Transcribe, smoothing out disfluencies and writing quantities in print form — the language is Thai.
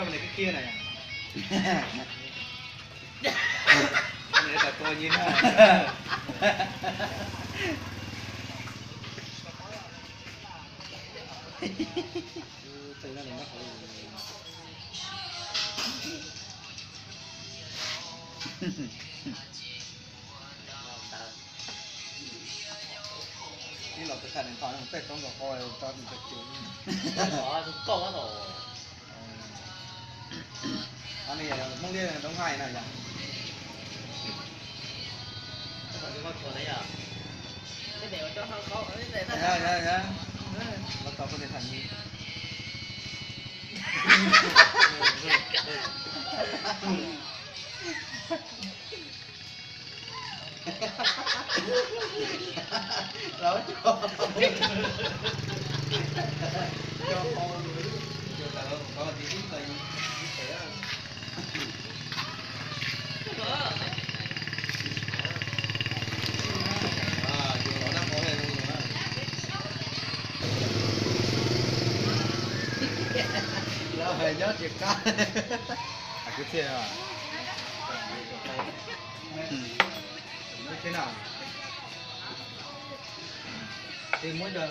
là mình cái kia này này là tôi nhìn này từ ra này nóนี่เราจะขัดในตอนของเป็ดต้องกับคอยตอนเป็ดจิ้วอ๋อถูกต้องแล้วหรอตอนนี้มึงเรียนต้องให้นะอย่างตอนนี้ว่าตัวไหนอ่ะไม่เดี๋ยวจะเขาไม่เดี๋ยวนะเราตอบคนในทางนี้เราจบแต่เราก็ดีที่ใจเสียอยู่เรานั่งมองเลยตรงนี้เราไปยอดเจ็บกันคือเที่ยวไม่ใช่หนาthì mỗi giờ